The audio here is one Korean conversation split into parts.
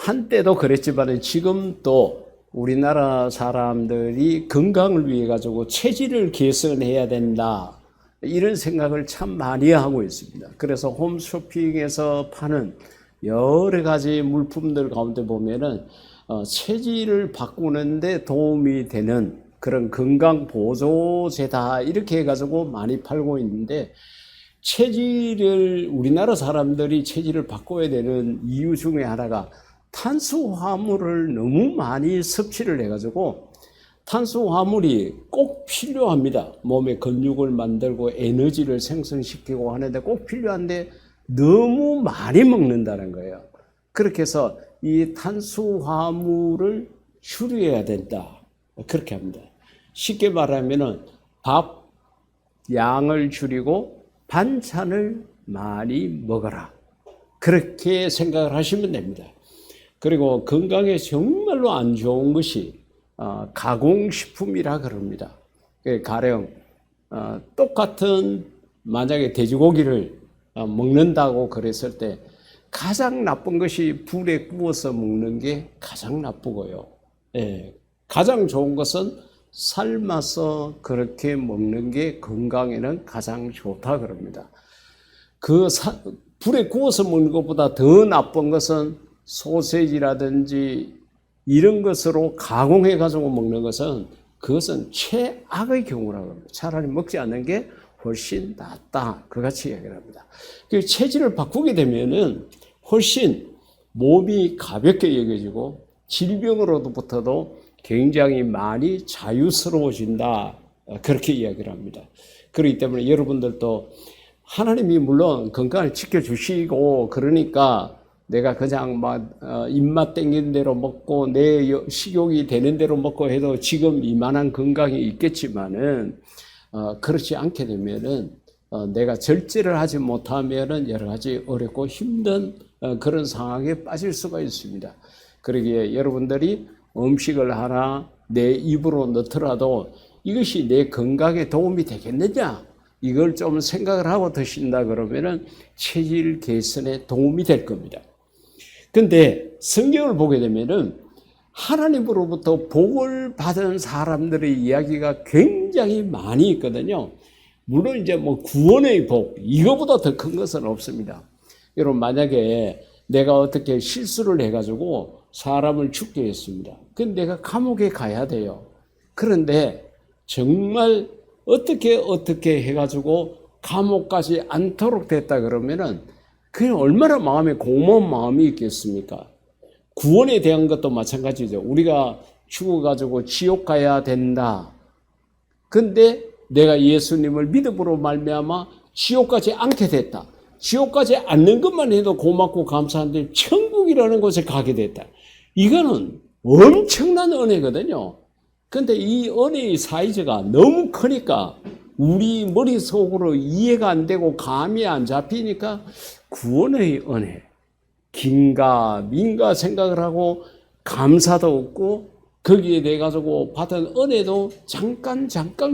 한때도 그랬지만 지금 또 우리나라 사람들이 건강을 위해 가지고 체질을 개선해야 된다, 이런 생각을 참 많이 하고 있습니다. 그래서 홈쇼핑에서 파는 여러 가지 물품들 가운데 보면은 체질을 바꾸는데 도움이 되는 그런 건강 보조제다, 이렇게 해가지고 많이 팔고 있는데, 체질을, 우리나라 사람들이 체질을 바꿔야 되는 이유 중에 하나가 탄수화물을 너무 많이 섭취를 해가지고, 탄수화물이 꼭 필요합니다. 몸에 근육을 만들고 에너지를 생성시키고 하는데 꼭 필요한데 너무 많이 먹는다는 거예요. 그렇게 해서 이 탄수화물을 줄여야 된다, 그렇게 합니다. 쉽게 말하면은 밥 양을 줄이고 반찬을 많이 먹어라, 그렇게 생각을 하시면 됩니다. 그리고 건강에 정말로 안 좋은 것이 가공식품이라 그럽니다. 가령 똑같은, 만약에 돼지고기를 먹는다고 그랬을 때 가장 나쁜 것이 불에 구워서 먹는 게 가장 나쁘고요. 가장 좋은 것은 삶아서 그렇게 먹는 게 건강에는 가장 좋다 그럽니다. 불에 구워서 먹는 것보다 더 나쁜 것은 소세지라든지 이런 것으로 가공해 가지고 먹는 것은, 그것은 최악의 경우라고 합니다. 차라리 먹지 않는 게 훨씬 낫다, 그같이 이야기를 합니다. 체질을 바꾸게 되면은 훨씬 몸이 가볍게 여겨지고 질병으로부터도 굉장히 많이 자유스러워진다, 그렇게 이야기를 합니다. 그렇기 때문에 여러분들도 하나님이 물론 건강을 지켜주시고, 그러니까 내가 그냥 막 입맛 땡기는 대로 먹고 내 식욕이 되는 대로 먹고 해도 지금 이만한 건강이 있겠지만은, 그렇지 않게 되면은 내가 절제를 하지 못하면은 여러 가지 어렵고 힘든 그런 상황에 빠질 수가 있습니다. 그러기에 여러분들이 음식을 하나 내 입으로 넣더라도 이것이 내 건강에 도움이 되겠느냐, 이걸 좀 생각을 하고 드신다 그러면은 체질 개선에 도움이 될 겁니다. 근데 성경을 보게 되면은 하나님으로부터 복을 받은 사람들의 이야기가 굉장히 많이 있거든요. 물론 이제 뭐 구원의 복, 이거보다 더 큰 것은 없습니다. 여러분, 만약에 내가 어떻게 실수를 해가지고 사람을 죽게 했습니다. 근데 내가 감옥에 가야 돼요. 그런데 정말 어떻게 해가지고 감옥 가지 않도록 됐다 그러면은 그게 얼마나 마음에 고마운 마음이 있겠습니까? 구원에 대한 것도 마찬가지죠. 우리가 죽어가지고 지옥 가야 된다. 근데 내가 예수님을 믿음으로 말미암아 지옥 가지 않게 됐다. 지옥 가지 않는 것만 해도 고맙고 감사한데 천국이라는 곳에 가게 됐다. 이거는 엄청난 은혜거든요. 근데 이 은혜의 사이즈가 너무 크니까 우리 머릿속으로 이해가 안 되고 감이 안 잡히니까 구원의 은혜, 긴가 민가 생각을 하고 감사도 없고 거기에 대해 가지고 받은 은혜도 잠깐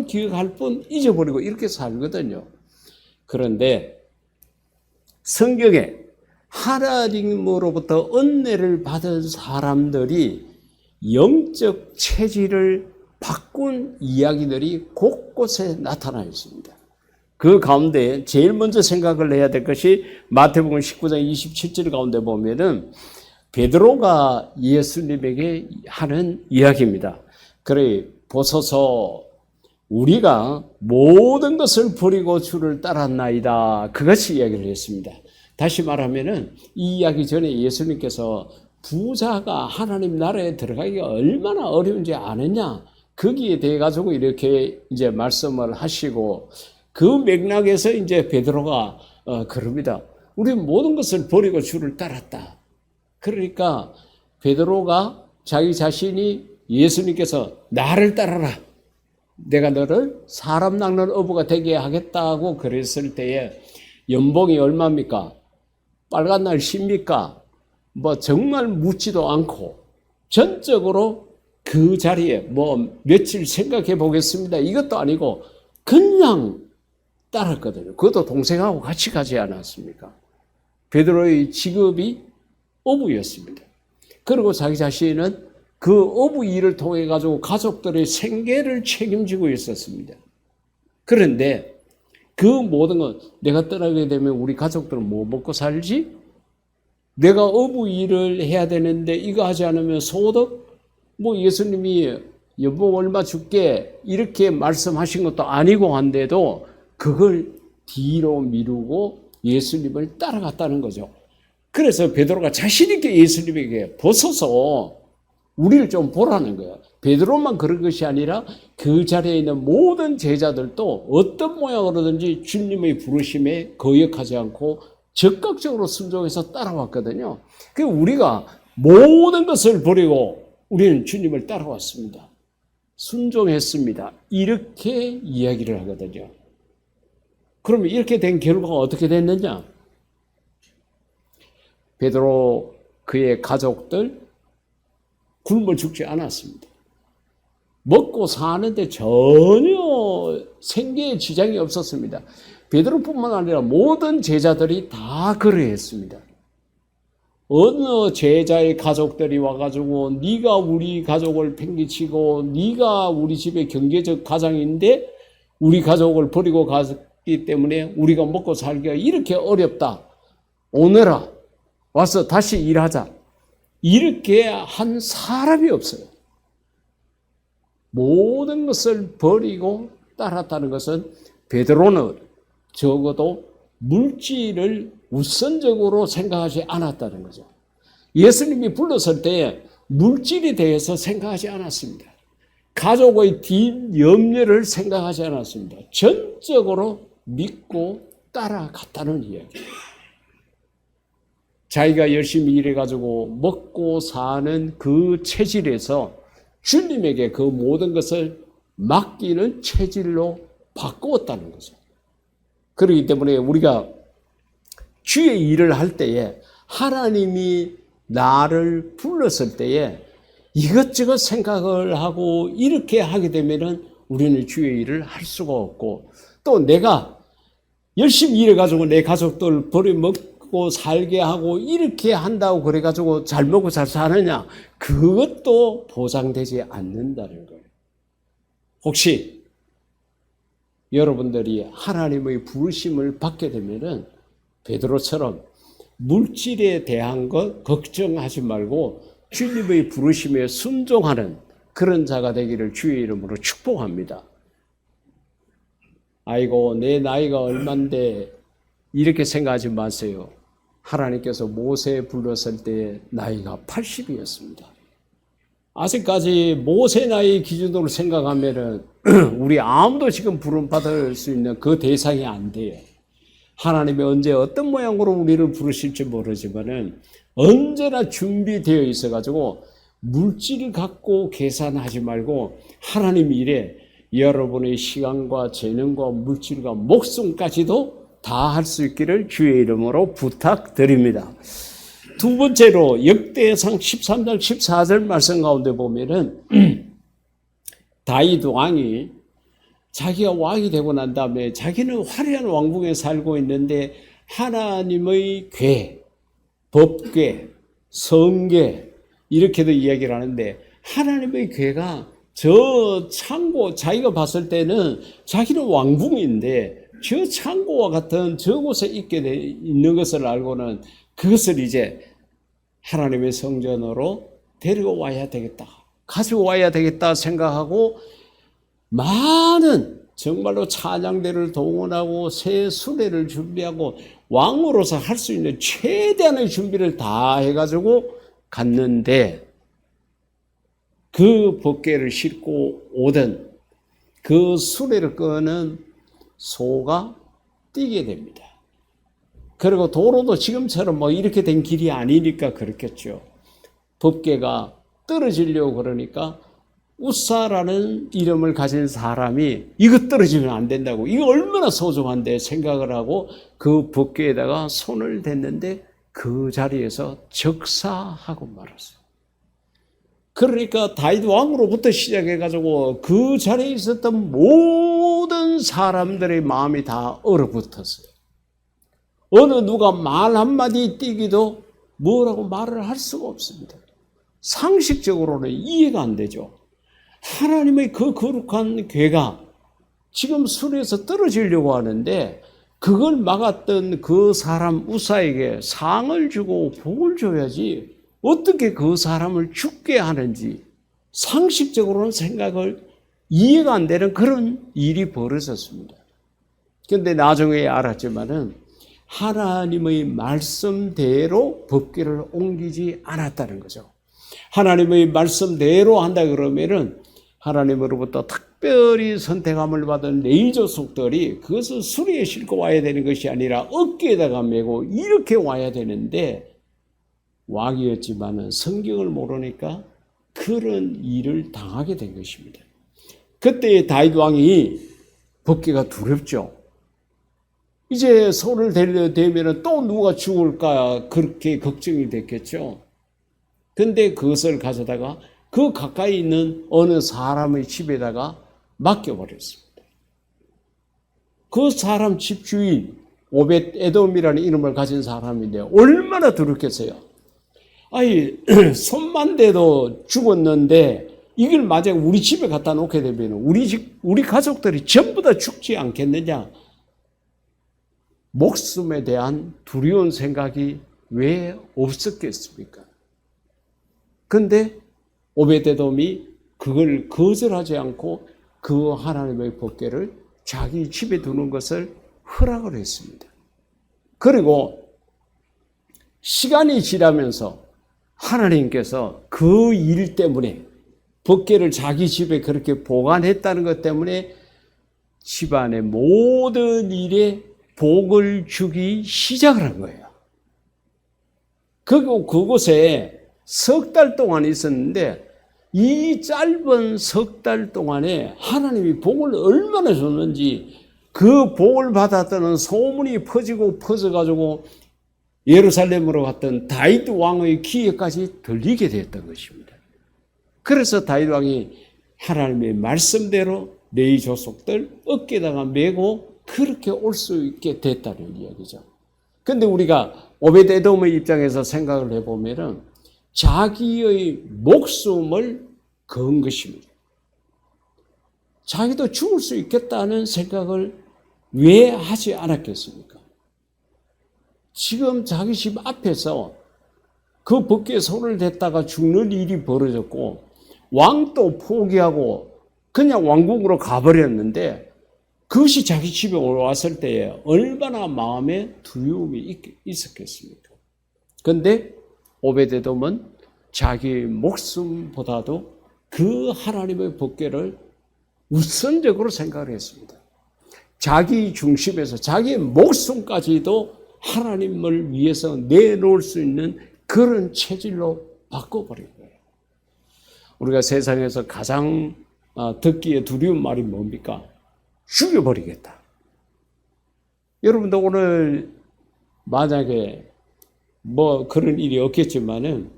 기억할 뿐 잊어버리고 이렇게 살거든요. 그런데 성경에 하나님으로부터 은혜를 받은 사람들이 영적 체질을 바꾼 이야기들이 곳곳에 나타나 있습니다. 그 가운데 제일 먼저 생각을 해야 될 것이 마태복음 19장 27절 가운데 보면은 베드로가 예수님에게 하는 이야기입니다. 그래 보소서 우리가 모든 것을 버리고 주를 따랐나이다, 그것이 이야기를 했습니다. 다시 말하면은 이 이야기 전에 예수님께서 부자가 하나님 나라에 들어가기가 얼마나 어려운지 아느냐, 거기에 대해 가지고 이렇게 이제 말씀을 하시고 그 맥락에서 이제 베드로가 그럽니다. 우리 모든 것을 버리고 주를 따랐다. 그러니까 베드로가 자기 자신이 예수님께서 나를 따라라, 내가 너를 사람 낚는 어부가 되게 하겠다고 그랬을 때에 연봉이 얼마입니까? 빨간 날 십니까? 뭐 정말 묻지도 않고 전적으로 그 자리에 뭐 며칠 생각해 보겠습니다, 이것도 아니고 그냥 따랐거든요. 그것도 동생하고 같이 가지 않았습니까? 베드로의 직업이 어부였습니다. 그리고 자기 자신은 그 어부 일을 통해 가지고 가족들의 생계를 책임지고 있었습니다. 그런데 그 모든 건 내가 떠나게 되면 우리 가족들은 뭐 먹고 살지? 내가 어부 일을 해야 되는데 이거 하지 않으면 소득? 뭐 예수님이 연봉 얼마 줄게 이렇게 말씀하신 것도 아니고 한데도 그걸 뒤로 미루고 예수님을 따라갔다는 거죠. 그래서 베드로가 자신 있게 예수님에게 벗어서 우리를 좀 보라는 거예요. 베드로만 그런 것이 아니라 그 자리에 있는 모든 제자들도 어떤 모양으로든지 주님의 부르심에 거역하지 않고 적극적으로 순종해서 따라왔거든요. 그 우리가 모든 것을 버리고 우리는 주님을 따라왔습니다. 순종했습니다. 이렇게 이야기를 하거든요. 그러면 이렇게 된 결과가 어떻게 됐느냐? 베드로 그의 가족들 굶어 죽지 않았습니다. 먹고 사는데 전혀 생계에 지장이 없었습니다. 베드로뿐만 아니라 모든 제자들이 다 그러했습니다. 어느 제자의 가족들이 와가지고 네가 우리 가족을 팽개치고 네가 우리 집의 경제적 가장인데 우리 가족을 버리고 갔기 때문에 우리가 먹고 살기가 이렇게 어렵다. 오너라 와서 다시 일하자. 이렇게 한 사람이 없어요. 모든 것을 버리고 따랐다는 것은 베드로는 적어도 물질을 우선적으로 생각하지 않았다는 거죠. 예수님이 불렀을 때 물질에 대해서 생각하지 않았습니다. 가족의 뒷염려를 생각하지 않았습니다. 전적으로 믿고 따라갔다는 이야기예요. 자기가 열심히 일해가지고 먹고 사는 그 체질에서 주님에게 그 모든 것을 맡기는 체질로 바꾸었다는 거죠. 그렇기 때문에 우리가 주의 일을 할 때에 하나님이 나를 불렀을 때에 이것저것 생각을 하고 이렇게 하게 되면은 우리는 주의 일을 할 수가 없고 또 내가 열심히 일해가지고 내 가족들 버려먹고 살게 하고 이렇게 한다고 그래가지고 잘 먹고 잘 사느냐 그것도 보장되지 않는다는 거예요. 혹시 여러분들이 하나님의 부르심을 받게 되면은 베드로처럼 물질에 대한 것 걱정하지 말고 주님의 부르심에 순종하는 그런 자가 되기를 주의 이름으로 축복합니다. 아이고 내 나이가 얼만데 이렇게 생각하지 마세요. 하나님께서 모세 불렀을 때 나이가 80이었습니다. 아직까지 모세 나이 기준으로 생각하면은 우리 아무도 지금 부름받을 수 있는 그 대상이 안 돼요. 하나님이 언제 어떤 모양으로 우리를 부르실지 모르지만은 언제나 준비되어 있어가지고 물질을 갖고 계산하지 말고 하나님 일에 여러분의 시간과 재능과 물질과 목숨까지도 다 할 수 있기를 주의 이름으로 부탁드립니다. 두 번째로 역대상 13장 14절 말씀 가운데 보면은 다윗 왕이 자기가 왕이 되고 난 다음에 자기는 화려한 왕궁에 살고 있는데 하나님의 궤, 법궤, 성궤 이렇게도 이야기를 하는데 하나님의 궤가 저 창고 자기가 봤을 때는 자기는 왕궁인데 저 창고와 같은 저곳에 있는 것을 알고는 그것을 이제 하나님의 성전으로 데리고 와야 되겠다. 가지고 와야 되겠다 생각하고 많은 정말로 찬양대를 동원하고 새 수레를 준비하고 왕으로서 할 수 있는 최대한의 준비를 다 해가지고 갔는데 그 법궤를 싣고 오던 그 수레를 끄는 소가 뛰게 됩니다. 그리고 도로도 지금처럼 뭐 이렇게 된 길이 아니니까 그렇겠죠. 법궤가 떨어지려고 그러니까 우사라는 이름을 가진 사람이 이거 떨어지면 안 된다고 이거 얼마나 소중한데 생각을 하고 그 법궤에다가 손을 댔는데 그 자리에서 적사하고 말았어요. 그러니까 다윗 왕으로부터 시작해가지고 그 자리에 있었던 모든 사람들의 마음이 다 얼어붙었어요. 어느 누가 말 한마디 띄기도 뭐라고 말을 할 수가 없습니다. 상식적으로는 이해가 안 되죠. 하나님의 그 거룩한 궤가 지금 수리에서 떨어지려고 하는데 그걸 막았던 그 사람 우사에게 상을 주고 복을 줘야지 어떻게 그 사람을 죽게 하는지 상식적으로는 생각을 이해가 안 되는 그런 일이 벌어졌습니다. 그런데 나중에 알았지만은 하나님의 말씀대로 법궤를 옮기지 않았다는 거죠. 하나님의 말씀대로 한다 그러면은 하나님으로부터 특별히 선택함을 받은 레위 족속들이 그것을 수리에 싣고 와야 되는 것이 아니라 어깨에다가 메고 이렇게 와야 되는데 왕이었지만은 성경을 모르니까 그런 일을 당하게 된 것입니다. 그때 다윗 왕이 법궤가 두렵죠. 이제 손을 대면은 또 누가 죽을까 그렇게 걱정이 됐겠죠. 근데 그것을 가져다가 그 가까이 있는 어느 사람의 집에다가 맡겨버렸습니다. 그 사람 집 주인 오벳 에돔이라는 이름을 가진 사람인데 얼마나 두렵겠어요. 아니 손만 대도 죽었는데 이걸 만약 우리 집에 갖다 놓게 되면 우리 가족들이 전부 다 죽지 않겠느냐. 목숨에 대한 두려운 생각이 왜 없었겠습니까? 그런데 오벳에돔이 그걸 거절하지 않고 그 하나님의 법궤를 자기 집에 두는 것을 허락을 했습니다. 그리고 시간이 지나면서 하나님께서 그 일 때문에 법궤를 자기 집에 그렇게 보관했다는 것 때문에 집안의 모든 일에 복을 주기 시작을 한 거예요. 그리고 그곳에 석 달 동안 있었는데 이 짧은 석 달 동안에 하나님이 복을 얼마나 줬는지 그 복을 받았다는 소문이 퍼져가지고 예루살렘으로 갔던 다윗 왕의 귀에까지 들리게 됐던 것입니다. 그래서 다윗 왕이 하나님의 말씀대로 레위 족속들 어깨에다가 메고 그렇게 올 수 있게 됐다는 이야기죠. 그런데 우리가 오벳에돔의 입장에서 생각을 해보면은 자기의 목숨을 건 것입니다. 자기도 죽을 수 있겠다는 생각을 왜 하지 않았겠습니까? 지금 자기 집 앞에서 그 법궤에 손을 댔다가 죽는 일이 벌어졌고 왕도 포기하고 그냥 왕궁으로 가버렸는데 그것이 자기 집에 왔을 때에 얼마나 마음에 두려움이 있었겠습니까? 그런데 오벳에돔은 자기 목숨보다도 그 하나님의 법궤를 우선적으로 생각을 했습니다. 자기 중심에서 자기 목숨까지도 하나님을 위해서 내놓을 수 있는 그런 체질로 바꿔버린 거예요. 우리가 세상에서 가장 듣기에 두려운 말이 뭡니까? 죽여버리겠다. 여러분도 오늘 만약에 뭐 그런 일이 없겠지만은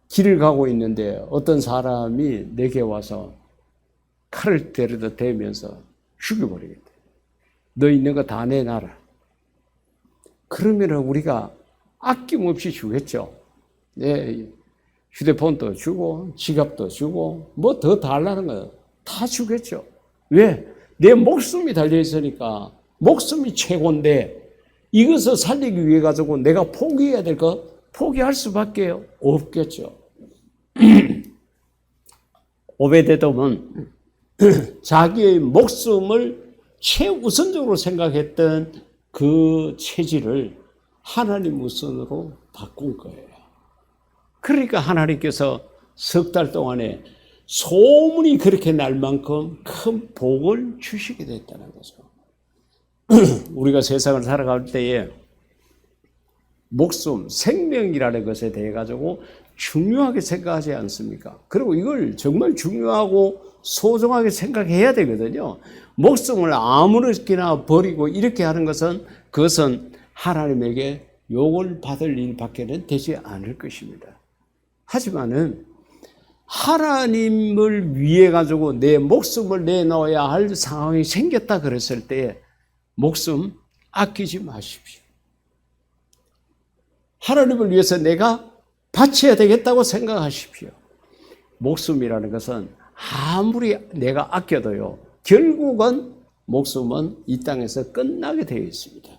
길을 가고 있는데 어떤 사람이 내게 와서 칼을 데려다 대면서 죽여버리겠다. 너 있는 거 다 내놔라. 그러면은 우리가 아낌없이 주겠죠. 네, 휴대폰도 주고 지갑도 주고 뭐 더 달라는 거 다 주겠죠. 왜? 내 목숨이 달려있으니까 목숨이 최고인데 이것을 살리기 위해 가지고 내가 포기해야 될 거 포기할 수밖에 없겠죠. 오벳에돔은 자기의 목숨을 최우선적으로 생각했던 그 체질을 하나님 우선으로 바꾼 거예요. 그러니까 하나님께서 석 달 동안에 소문이 그렇게 날 만큼 큰 복을 주시게 됐다는 거죠. 우리가 세상을 살아갈 때에 목숨, 생명이라는 것에 대해 가지고 중요하게 생각하지 않습니까? 그리고 이걸 정말 중요하고 소중하게 생각해야 되거든요. 목숨을 아무렇게나 버리고 이렇게 하는 것은 그것은 하나님에게 욕을 받을 일밖에는 되지 않을 것입니다. 하지만은 하나님을 위해 가지고 내 목숨을 내놓아야 할 상황이 생겼다 그랬을 때 목숨 아끼지 마십시오. 하나님을 위해서 내가 바쳐야 되겠다고 생각하십시오. 목숨이라는 것은 아무리 내가 아껴도요, 결국은 목숨은 이 땅에서 끝나게 되어 있습니다.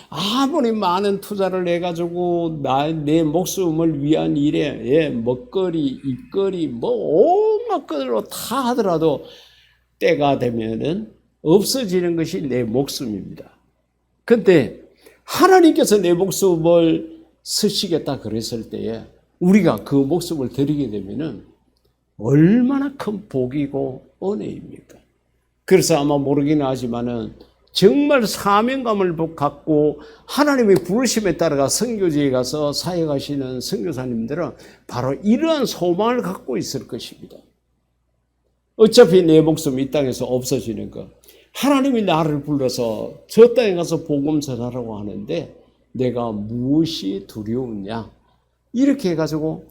아무리 많은 투자를 해가지고 내 목숨을 위한 일에 먹거리, 입거리, 뭐 온갖 것으로 다 하더라도 때가 되면은 없어지는 것이 내 목숨입니다. 근데 하나님께서 내 목숨을 쓰시겠다 그랬을 때에 우리가 그 목숨을 드리게 되면은 얼마나 큰 복이고 은혜입니까? 그래서 아마 모르긴 하지만은 정말 사명감을 갖고 하나님의 부르심에 따라가 선교지에 가서 사역하시는 선교사님들은 바로 이러한 소망을 갖고 있을 것입니다. 어차피 내 목숨 이 땅에서 없어지는 것. 하나님이 나를 불러서 저 땅에 가서 복음 전하라고 하는데 내가 무엇이 두려우냐? 이렇게 해가지고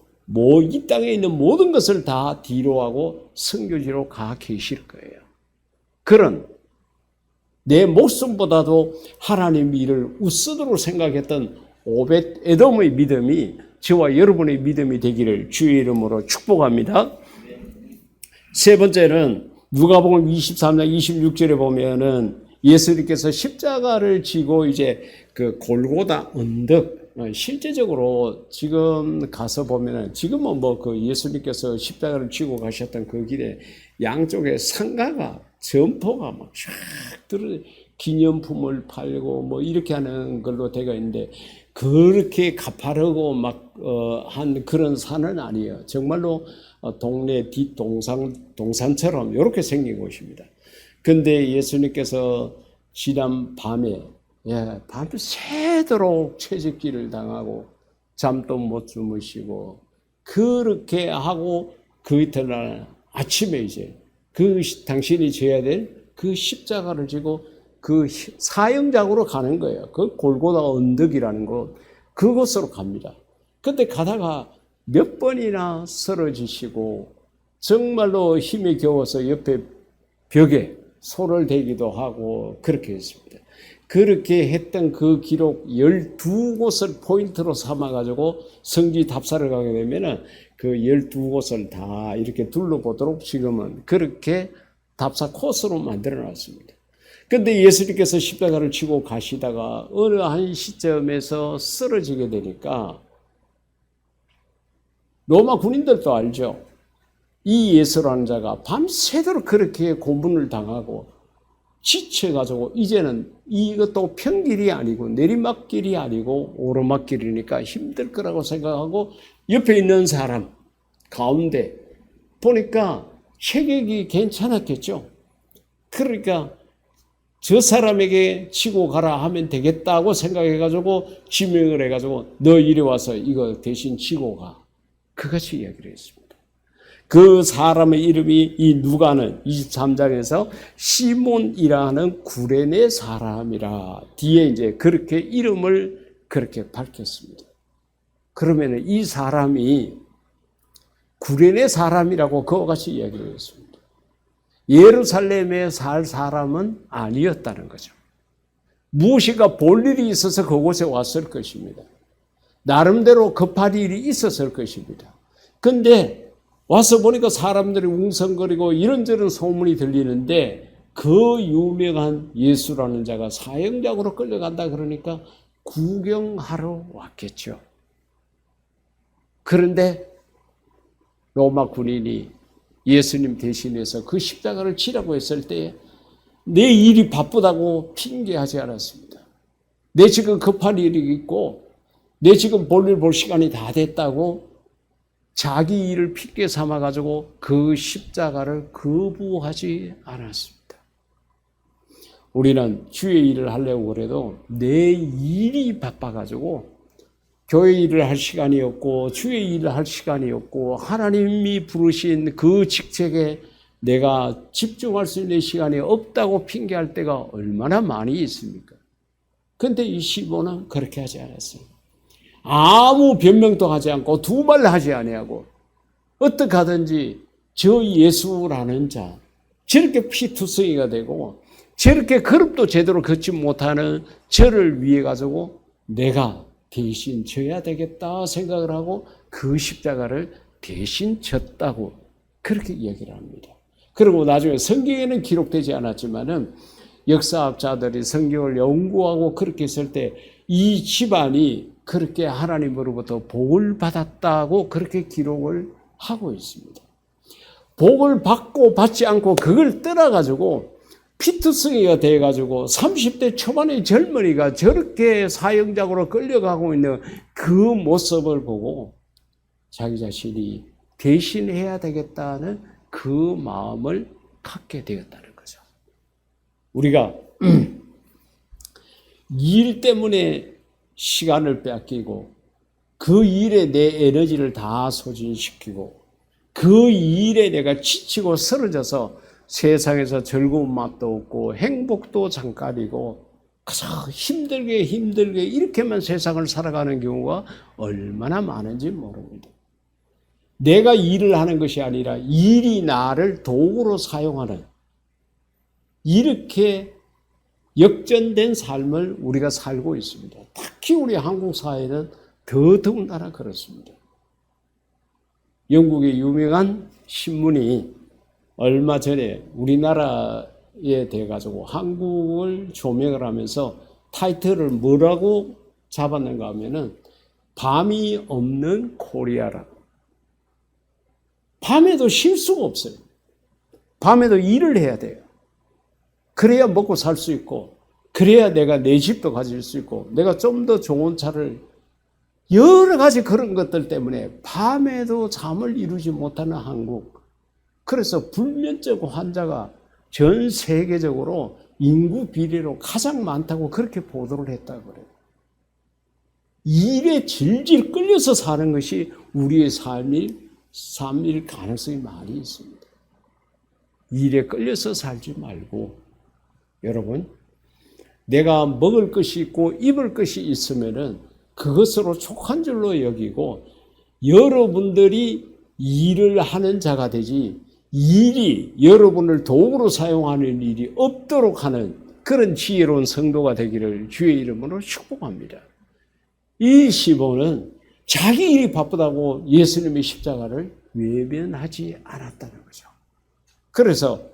이 땅에 있는 모든 것을 다 뒤로 하고 선교지로 가 계실 거예요. 그런 내 목숨보다도 하나님 일을 우선으로 생각했던 오벳 에돔의 믿음이 저와 여러분의 믿음이 되기를 주의 이름으로 축복합니다. 세 번째는 누가복음 23장 26절에 보면은 예수님께서 십자가를 지고 이제 그 골고다 언덕, 실제적으로 지금 가서 보면은 지금은 뭐 그 예수님께서 십자가를 지고 가셨던 그 길에 양쪽에 상가가 점포가 막 쫙 들어 기념품을 팔고 뭐 이렇게 하는 걸로 되어 있는데 그렇게 가파르고 막 한 그런 산은 아니에요. 정말로 동네 동산처럼 이렇게 생긴 곳입니다. 근데 예수님께서 지난 밤에 밤새도록 채찍질을 당하고 잠도 못 주무시고 그렇게 하고 그 이튿날 아침에 이제 당신이 져야 될 그 십자가를 지고 그 사형장으로 가는 거예요. 그 골고다 언덕이라는 곳, 그곳으로 갑니다. 그때 가다가 몇 번이나 쓰러지시고 정말로 힘이 겨워서 옆에 벽에 손을 대기도 하고 그렇게 했습니다. 그렇게 했던 그 기록 12곳을 포인트로 삼아가지고 성지 답사를 가게 되면은 그 12곳을 다 이렇게 둘러보도록 지금은 그렇게 답사 코스로 만들어 놨습니다. 근데 예수님께서 십자가를 지고 가시다가 어느 한 시점에서 쓰러지게 되니까 로마 군인들도 알죠. 이 예수라는 자가 밤새도록 그렇게 고문을 당하고 지쳐가지고 이제는 이것도 평길이 아니고 내리막길이 아니고 오르막길이니까 힘들 거라고 생각하고 옆에 있는 사람 가운데 보니까 체격이 괜찮았겠죠. 그러니까 저 사람에게 치고 가라 하면 되겠다고 생각해가지고 지명을 해가지고 너 이리 와서 이거 대신 치고 가. 그같이 이야기를 했습니다. 그 사람의 이름이 이 누가는 23장에서 시몬이라는 구레네 사람이라 뒤에 이제 그렇게 이름을 그렇게 밝혔습니다. 그러면 이 사람이 구레네 사람이라고 그와 같이 이야기를 했습니다. 예루살렘에 살 사람은 아니었다는 거죠. 무엇인가 볼 일이 있어서 그곳에 왔을 것입니다. 나름대로 급할 일이 있었을 것입니다. 근데 와서 보니까 사람들이 웅성거리고 이런저런 소문이 들리는데 그 유명한 예수라는 자가 사형장으로 끌려간다 그러니까 구경하러 왔겠죠. 그런데 로마 군인이 예수님 대신해서 그 십자가를 치라고 했을 때 내 일이 바쁘다고 핑계하지 않았습니다. 내 지금 급한 일이 있고 내 지금 볼일 볼 시간이 다 됐다고 자기 일을 핑계 삼아가지고 그 십자가를 거부하지 않았습니다. 우리는 주의 일을 하려고 그래도 내 일이 바빠가지고 교회 일을 할 시간이 없고 주의 일을 할 시간이 없고 하나님이 부르신 그 직책에 내가 집중할 수 있는 시간이 없다고 핑계할 때가 얼마나 많이 있습니까? 그런데 이 시몬은 그렇게 하지 않았어요. 아무 변명도 하지 않고 두말 하지 아니하고 어떻게 하든지 저 예수라는 자 저렇게 피투성이가 되고 저렇게 걸음도 제대로 걷지 못하는 저를 위해 가지고 내가 대신 져야 되겠다 생각을 하고 그 십자가를 대신 졌다고 그렇게 얘기를 합니다. 그리고 나중에 성경에는 기록되지 않았지만은 역사학자들이 성경을 연구하고 그렇게 했을 때 이 집안이 그렇게 하나님으로부터 복을 받았다고 그렇게 기록을 하고 있습니다. 복을 받고 받지 않고 그걸 떠나가지고 피투성이가 돼가지고 30대 초반의 젊은이가 저렇게 사형장으로 끌려가고 있는 그 모습을 보고 자기 자신이 대신해야 되겠다는 그 마음을 갖게 되었다는 거죠. 우리가 일 때문에 시간을 뺏기고 그 일에 내 에너지를 다 소진시키고 그 일에 내가 지치고 쓰러져서 세상에서 즐거운 맛도 없고 행복도 잠깐이고 그저 힘들게 이렇게만 세상을 살아가는 경우가 얼마나 많은지 모릅니다. 내가 일을 하는 것이 아니라 일이 나를 도구로 사용하는 이렇게 역전된 삶을 우리가 살고 있습니다. 특히 우리 한국 사회는 더더군다나 그렇습니다. 영국의 유명한 신문이 얼마 전에 우리나라에 대해가지고 한국을 조명을 하면서 타이틀을 뭐라고 잡았는가 하면은 밤이 없는 코리아라고. 밤에도 쉴 수가 없어요. 밤에도 일을 해야 돼요. 그래야 먹고 살 수 있고, 그래야 내가 내 집도 가질 수 있고, 내가 좀 더 좋은 차를, 여러 가지 그런 것들 때문에 밤에도 잠을 이루지 못하는 한국. 그래서 불면증 환자가 전 세계적으로 인구 비례로 가장 많다고 그렇게 보도를 했다고 그래요. 일에 질질 끌려서 사는 것이 우리의 삶일 가능성이 많이 있습니다. 일에 끌려서 살지 말고, 여러분, 내가 먹을 것이 있고 입을 것이 있으면은 그것으로 족한 줄로 여기고 여러분들이 일을 하는 자가 되지 일이 여러분을 도구로 사용하는 일이 없도록 하는 그런 지혜로운 성도가 되기를 주의 이름으로 축복합니다. 이 시몬은 자기 일이 바쁘다고 예수님의 십자가를 외면하지 않았다는 거죠. 그래서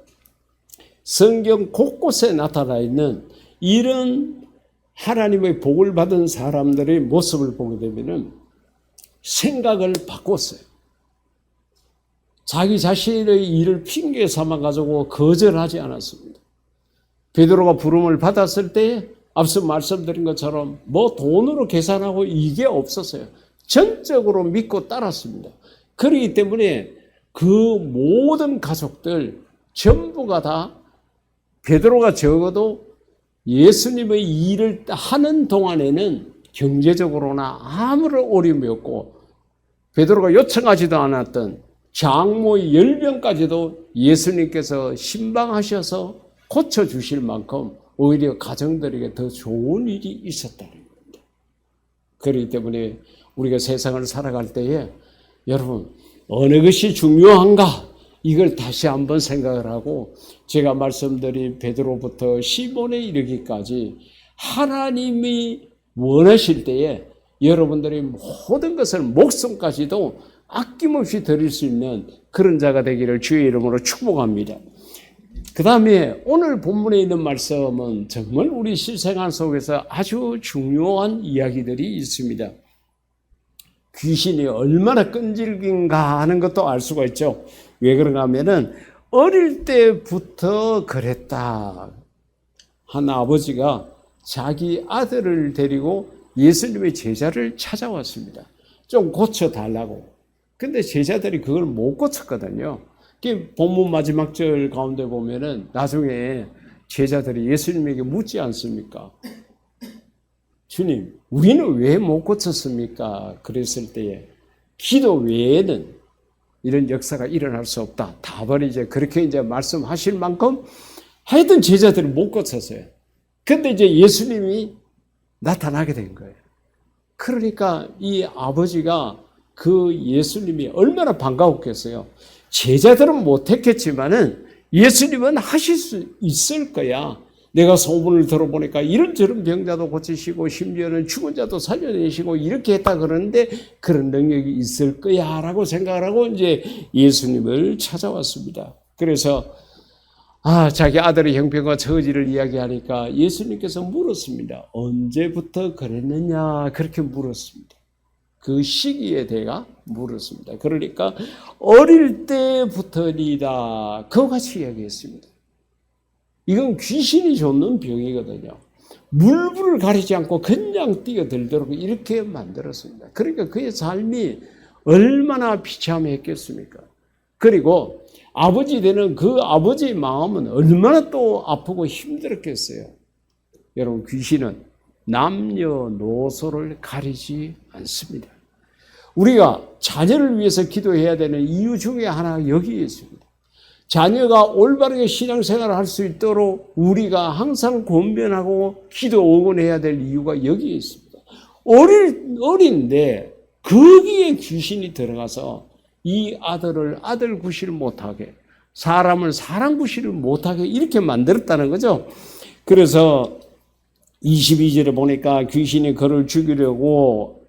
성경 곳곳에 나타나 있는 이런 하나님의 복을 받은 사람들의 모습을 보게 되면 생각을 바꿨어요. 자기 자신의 일을 핑계 삼아가지고 거절하지 않았습니다. 베드로가 부름을 받았을 때 앞서 말씀드린 것처럼 뭐 돈으로 계산하고 이게 없었어요. 전적으로 믿고 따랐습니다. 그렇기 때문에 그 모든 가족들 전부가 다 베드로가 적어도 예수님의 일을 하는 동안에는 경제적으로나 아무런 어려움이 없고 베드로가 요청하지도 않았던 장모의 열병까지도 예수님께서 신방하셔서 고쳐주실 만큼 오히려 가정들에게 더 좋은 일이 있었다는 겁니다. 그렇기 때문에 우리가 세상을 살아갈 때에 여러분 어느 것이 중요한가? 이걸 다시 한번 생각을 하고 제가 말씀드린 베드로부터 시몬에 이르기까지 하나님이 원하실 때에 여러분들이 모든 것을 목숨까지도 아낌없이 드릴 수 있는 그런 자가 되기를 주의 이름으로 축복합니다. 그 다음에 오늘 본문에 있는 말씀은 정말 우리 실생활 속에서 아주 중요한 이야기들이 있습니다. 귀신이 얼마나 끈질긴가 하는 것도 알 수가 있죠. 왜 그런가 하면은 어릴 때부터 그랬다. 한 아버지가 자기 아들을 데리고 예수님의 제자를 찾아왔습니다. 좀 고쳐달라고. 근데 제자들이 그걸 못 고쳤거든요. 본문 마지막 절 가운데 보면은 나중에 제자들이 예수님에게 묻지 않습니까? 주님, 우리는 왜 못 고쳤습니까? 그랬을 때에 기도 외에는 이런 역사가 일어날 수 없다. 답을 이제 그렇게 이제 말씀하실 만큼 하여튼 제자들이 못 고쳤어요. 근데 이제 예수님이 나타나게 된 거예요. 그러니까 이 아버지가 그 예수님이 얼마나 반가웠겠어요. 제자들은 못했겠지만은 예수님은 하실 수 있을 거야. 내가 소문을 들어보니까 이런저런 병자도 고치시고 심지어는 죽은 자도 살려내시고 이렇게 했다 그러는데 그런 능력이 있을 거야 라고 생각을 하고 이제 예수님을 찾아왔습니다. 그래서 자기 아들의 형편과 처지를 이야기하니까 예수님께서 물었습니다. 언제부터 그랬느냐 그렇게 물었습니다. 그 시기에 대해 물었습니다. 그러니까 어릴 때부터이다 그와 같이 이야기했습니다. 이건 귀신이 쫓는 병이거든요. 물불을 가리지 않고 그냥 뛰어들도록 이렇게 만들었습니다. 그러니까 그의 삶이 얼마나 비참했겠습니까? 그리고 아버지 되는 그 아버지의 마음은 얼마나 또 아프고 힘들었겠어요. 여러분, 귀신은 남녀노소를 가리지 않습니다. 우리가 자녀를 위해서 기도해야 되는 이유 중에 하나가 여기에 있습니다. 자녀가 올바르게 신앙생활을 할 수 있도록 우리가 항상 권면하고 기도 응원해야 될 이유가 여기에 있습니다. 어린데 거기에 귀신이 들어가서 이 아들을 아들 구실을 못하게, 사람을 사람 구실을 못하게 이렇게 만들었다는 거죠. 그래서 22절에 보니까 귀신이 그를 죽이려고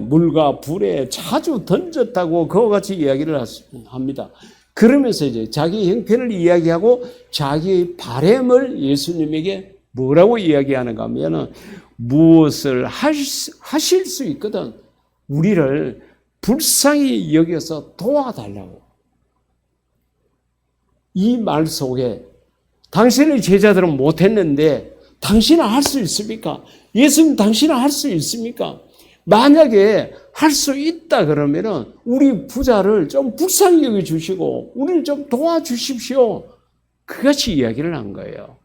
물과 불에 자주 던졌다고 그와 같이 이야기를 합니다. 그러면서 이제 자기 형편을 이야기하고 자기 바램을 예수님에게 뭐라고 이야기하는가 하면 무엇을 하실 수 있거든 우리를 불쌍히 여겨서 도와달라고. 이 말 속에 당신의 제자들은 못했는데 당신은 할 수 있습니까? 예수님 당신은 할 수 있습니까? 만약에 할 수 있다 그러면은 우리 부자를 좀 불쌍히 여겨주시고 우리를 좀 도와주십시오. 그같이 이야기를 한 거예요.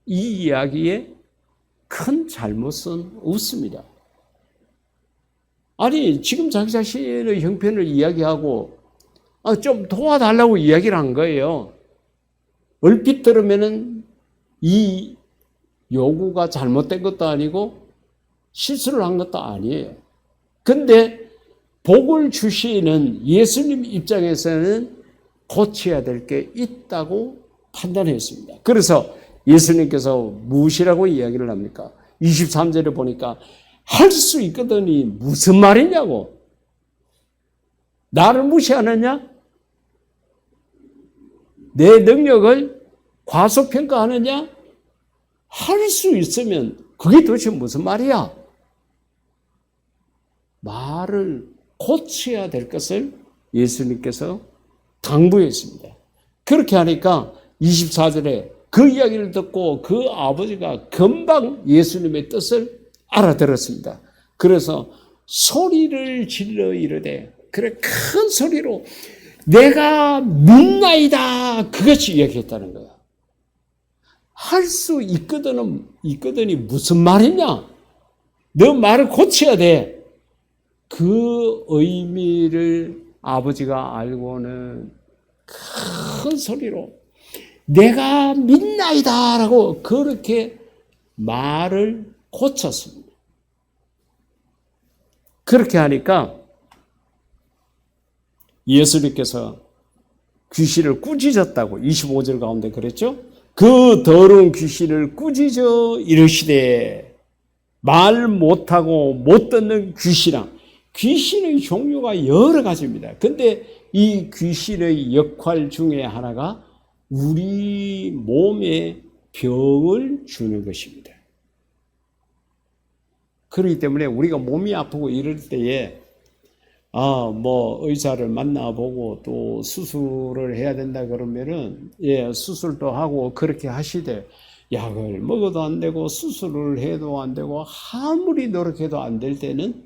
이 이야기에 큰 잘못은 없습니다. 아니 지금 자기 자신의 형편을 이야기하고 좀 도와달라고 이야기를 한 거예요. 얼핏 들으면은 이 요구가 잘못된 것도 아니고 실수를 한 것도 아니에요. 근데 복을 주시는 예수님 입장에서는 고쳐야 될 게 있다고 판단했습니다. 그래서 예수님께서 무엇이라고 이야기를 합니까? 23절에 보니까 할 수 있거든이 무슨 말이냐고. 나를 무시하느냐? 내 능력을 과소평가하느냐? 할 수 있으면 그게 도대체 무슨 말이야? 말을 고쳐야 될 것을 예수님께서 당부했습니다. 그렇게 하니까 24절에 그 이야기를 듣고 그 아버지가 금방 예수님의 뜻을 알아들었습니다. 그래서 소리를 질러 이르되 그래 큰 소리로 내가 믿나이다 그것이 이야기했다는 거야. 할 수 있거든이 무슨 말이냐? 너 말을 고쳐야 돼. 그 의미를 아버지가 알고는 큰 소리로 내가 믿나이다 라고 그렇게 말을 고쳤습니다. 그렇게 하니까 예수님께서 귀신을 꾸짖었다고 25절 가운데 그랬죠? 그 더러운 귀신을 꾸짖어 이르시되 말 못하고 못 듣는 귀신아. 귀신의 종류가 여러 가지입니다. 근데 이 귀신의 역할 중에 하나가 우리 몸에 병을 주는 것입니다. 그렇기 때문에 우리가 몸이 아프고 이럴 때에 의사를 만나보고 또 수술을 해야 된다 그러면은 수술도 하고 그렇게 하시되 약을 먹어도 안 되고 수술을 해도 안 되고 아무리 노력해도 안 될 때는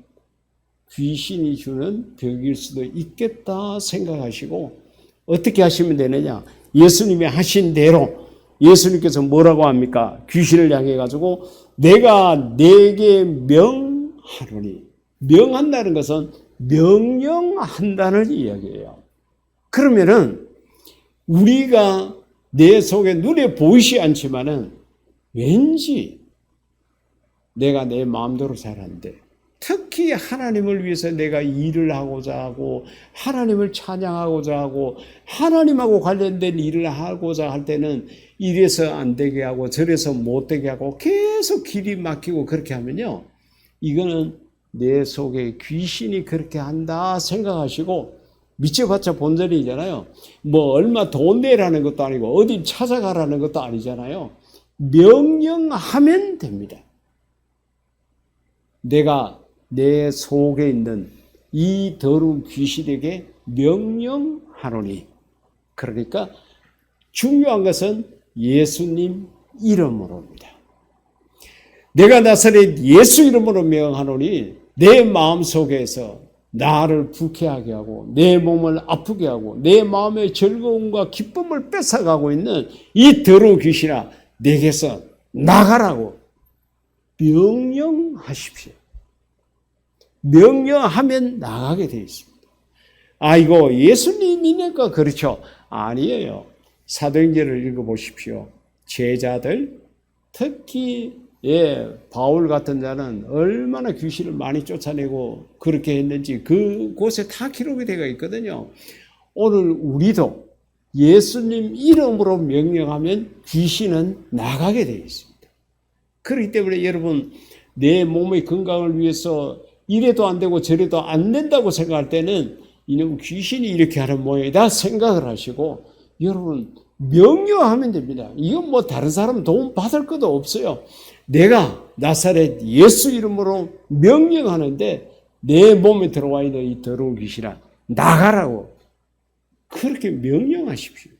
귀신이 주는 병일 수도 있겠다 생각하시고 어떻게 하시면 되느냐? 예수님이 하신 대로 예수님께서 뭐라고 합니까? 귀신을 향해 가지고 내가 네게 명하노니. 명한다는 것은 명령한다는 이야기예요. 그러면은 우리가 내 속에 눈에 보이지 않지만은 왠지 내가 내 마음대로 잘 안 돼. 특히 하나님을 위해서 내가 일을 하고자 하고 하나님을 찬양하고자 하고 하나님하고 관련된 일을 하고자 할 때는 이래서 안 되게 하고 저래서 못 되게 하고 계속 길이 막히고 그렇게 하면요. 이거는 내 속에 귀신이 그렇게 한다 생각하시고 미쳐봤자 본전이잖아요. 뭐 얼마 돈 내라는 것도 아니고 어디 찾아가라는 것도 아니잖아요. 명령하면 됩니다. 내가 내 속에 있는 이 더러운 귀신에게 명령하노니. 그러니까 중요한 것은 예수님 이름으로입니다. 내가 나사렛 예수 이름으로 명하노니 내 마음속에서 나를 불쾌하게 하고 내 몸을 아프게 하고 내 마음의 즐거움과 기쁨을 뺏어가고 있는 이 더러운 귀신아, 내게서 나가라고 명령하십시오. 명령하면 나가게 되어 있습니다. 이거 예수님이니까 그렇죠. 아니에요. 사도행전을 읽어보십시오. 제자들, 특히 바울 같은 자는 얼마나 귀신을 많이 쫓아내고 그렇게 했는지 그곳에 다 기록이 되어 있거든요. 오늘 우리도 예수님 이름으로 명령하면 귀신은 나가게 되어 있습니다. 그렇기 때문에 여러분, 내 몸의 건강을 위해서 이래도 안 되고 저래도 안 된다고 생각할 때는 이놈 귀신이 이렇게 하는 모양이다 생각을 하시고 여러분 명령하면 됩니다. 이건 뭐 다른 사람 도움 받을 것도 없어요. 내가 나사렛 예수 이름으로 명령하는데 내 몸에 들어와 있는 이 더러운 귀신아, 나가라고 그렇게 명령하십시오.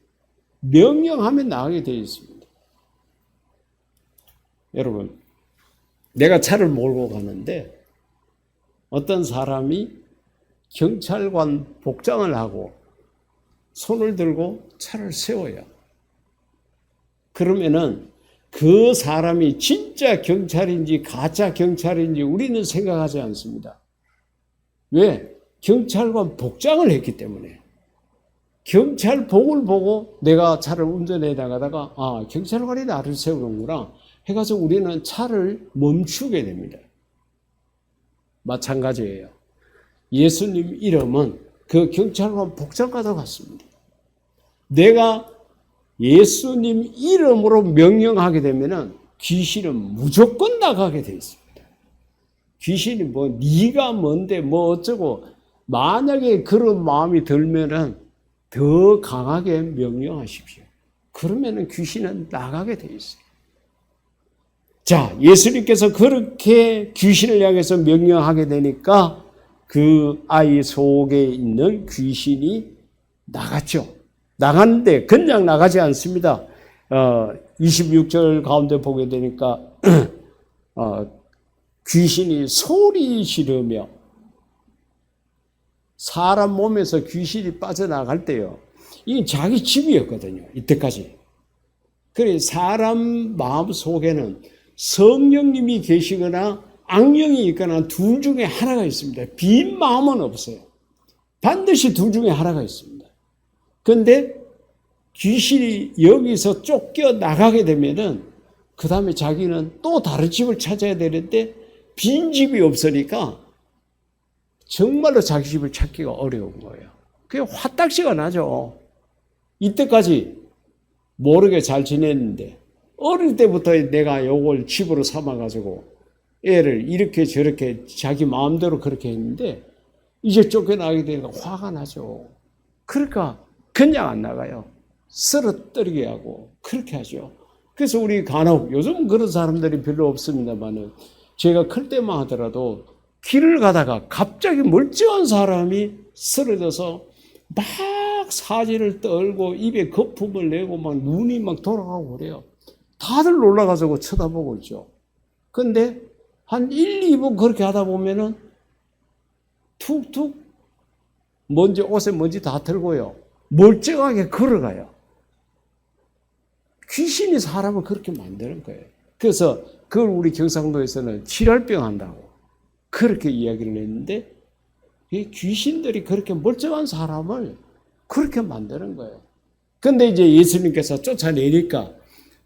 명령하면 나가게 되어 있습니다. 여러분, 내가 차를 몰고 가는데 어떤 사람이 경찰관 복장을 하고 손을 들고 차를 세워요. 그러면은 그 사람이 진짜 경찰인지 가짜 경찰인지 우리는 생각하지 않습니다. 왜? 경찰관 복장을 했기 때문에. 경찰복을 보고 내가 차를 운전해 나가다가 경찰관이 나를 세우는구나 해가지고 우리는 차를 멈추게 됩니다. 마찬가지예요. 예수님 이름은 그 경찰관 복장과도 같습니다. 내가 예수님 이름으로 명령하게 되면은 귀신은 무조건 나가게 돼 있습니다. 귀신이 뭐 네가 뭔데 뭐 어쩌고, 만약에 그런 마음이 들면은 더 강하게 명령하십시오. 그러면은 귀신은 나가게 돼 있어요. 자, 예수님께서 그렇게 귀신을 향해서 명령하게 되니까 그 아이 속에 있는 귀신이 나갔죠. 나갔는데 그냥 나가지 않습니다. 26절 가운데 보게 되니까 귀신이 소리 지르며, 사람 몸에서 귀신이 빠져나갈 때요, 이게 자기 집이었거든요. 이때까지. 그래, 사람 마음 속에는 성령님이 계시거나 악령이 있거나 둘 중에 하나가 있습니다. 빈 마음은 없어요. 반드시 둘 중에 하나가 있습니다. 그런데 귀신이 여기서 쫓겨 나가게 되면은 그 다음에 자기는 또 다른 집을 찾아야 되는데 빈 집이 없으니까 정말로 자기 집을 찾기가 어려운 거예요. 그게 화딱지가 나죠. 이때까지 모르게 잘 지냈는데 어릴 때부터 내가 요걸 집으로 삼아가지고 애를 이렇게 저렇게 자기 마음대로 그렇게 했는데 이제 쫓겨나게 되니까 화가 나죠. 그러니까 그냥 안 나가요. 쓰러뜨리게 하고 그렇게 하죠. 그래서 우리 간혹 요즘 그런 사람들이 별로 없습니다만은 제가 클 때만 하더라도 길을 가다가 갑자기 멀쩡한 사람이 쓰러져서 막 사지를 떨고 입에 거품을 내고 막 눈이 막 돌아가고 그래요. 다들 놀라가지고 쳐다보고 있죠. 근데 한 1, 2분 그렇게 하다 보면은 툭툭 먼지, 옷에 먼지 다 들고요. 멀쩡하게 걸어가요. 귀신이 사람을 그렇게 만드는 거예요. 그래서 그걸 우리 경상도에서는 칠혈병 한다고 그렇게 이야기를 했는데, 이 귀신들이 그렇게 멀쩡한 사람을 그렇게 만드는 거예요. 근데 이제 예수님께서 쫓아내니까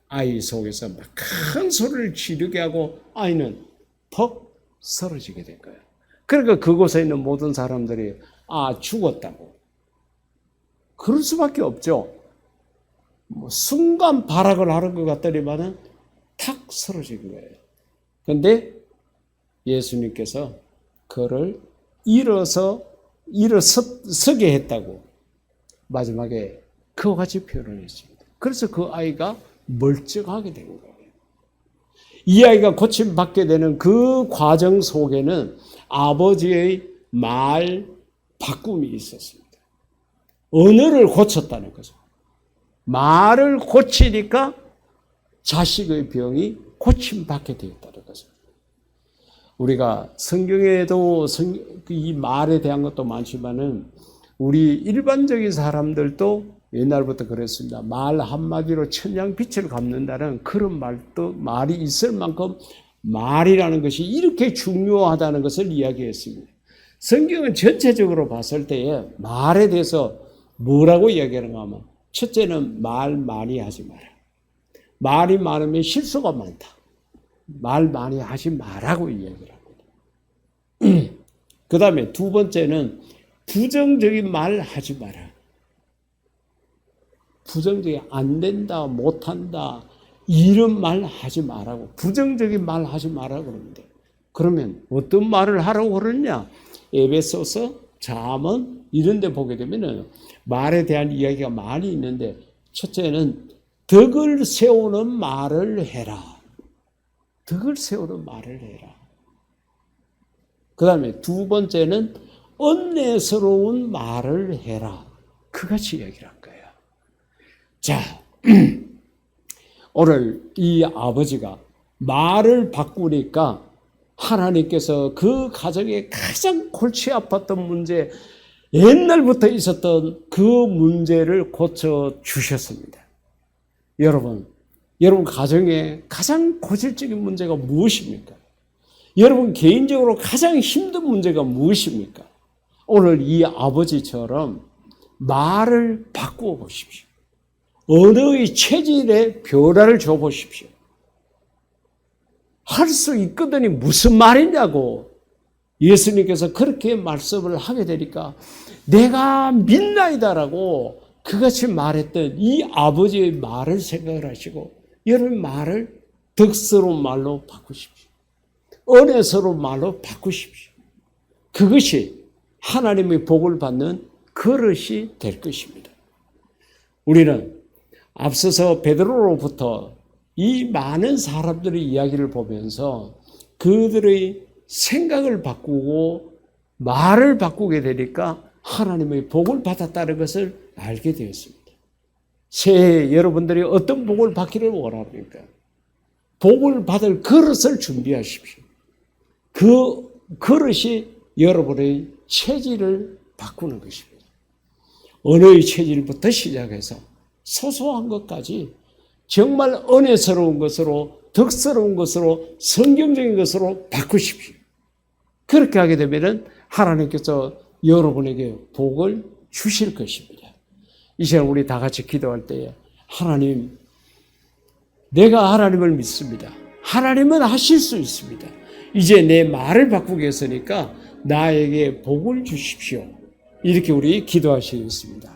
아이 속에서 막 큰 소리를 지르게 하고 아이는 퍽 쓰러지게 된 거예요. 그러니까 그곳에 있는 모든 사람들이 죽었다고. 그럴 수밖에 없죠. 순간 발악을 하는 것 같더니만은 탁 쓰러진 거예요. 그런데 예수님께서 그를 일어서게 했다고 마지막에 그와 같이 표현을 했습니다. 그래서 그 아이가 멀쩡하게 된 거예요. 이 아이가 고침받게 되는 그 과정 속에는 아버지의 말 바꿈이 있었습니다. 언어를 고쳤다는 거죠. 말을 고치니까 자식의 병이 고침받게 되었다는 거죠. 우리가 성경에도 이 말에 대한 것도 많지만은 우리 일반적인 사람들도 옛날부터 그랬습니다. 말 한마디로 천냥 빛을 갚는다는 그런 말이 있을 만큼 말이라는 것이 이렇게 중요하다는 것을 이야기했습니다. 성경은 전체적으로 봤을 때에 말에 대해서 뭐라고 이야기하는가 하면 첫째는 말 많이 하지 마라. 말이 많으면 실수가 많다. 말 많이 하지 말라고 이야기를 합니다. 그 다음에 두 번째는 부정적인 말 하지 마라. 부정적인 안 된다, 못한다 이런 말 하지 말라고. 부정적인 말 하지 말라고 그러는데 그러면 어떤 말을 하라고 그러느냐? 에베소서, 잠언 이런 데 보게 되면 말에 대한 이야기가 많이 있는데 첫째는 덕을 세우는 말을 해라. 덕을 세우는 말을 해라. 그 다음에 두 번째는 은혜스러운 말을 해라. 그같이 이야기를 한 거예요. 자, 오늘 이 아버지가 말을 바꾸니까 하나님께서 그 가정에 가장 골치 아팠던 문제, 옛날부터 있었던 그 문제를 고쳐주셨습니다. 여러분 가정에 가장 고질적인 문제가 무엇입니까? 여러분 개인적으로 가장 힘든 문제가 무엇입니까? 오늘 이 아버지처럼 말을 바꾸어 보십시오. 언어의 체질에 변화를 줘 보십시오. 할 수 있거든이 무슨 말이냐고 예수님께서 그렇게 말씀을 하게 되니까 내가 믿나이다라고 그같이 말했던 이 아버지의 말을 생각을 하시고 여러분 말을 덕스러운 말로 바꾸십시오. 은혜스러운 말로 바꾸십시오. 그것이 하나님의 복을 받는 그릇이 될 것입니다. 우리는 앞서서 베드로로부터 이 많은 사람들의 이야기를 보면서 그들의 생각을 바꾸고 말을 바꾸게 되니까 하나님의 복을 받았다는 것을 알게 되었습니다. 새해 여러분들이 어떤 복을 받기를 원합니까? 복을 받을 그릇을 준비하십시오. 그 그릇이 여러분의 체질을 바꾸는 것입니다. 언어의 체질부터 시작해서 소소한 것까지 정말 은혜스러운 것으로, 덕스러운 것으로, 성경적인 것으로 바꾸십시오. 그렇게 하게 되면 하나님께서 여러분에게 복을 주실 것입니다. 이 시간 우리 다 같이 기도할 때에 하나님, 내가 하나님을 믿습니다. 하나님은 하실 수 있습니다. 이제 내 말을 바꾸게 했으니까 나에게 복을 주십시오. 이렇게 우리 기도하시겠습니다.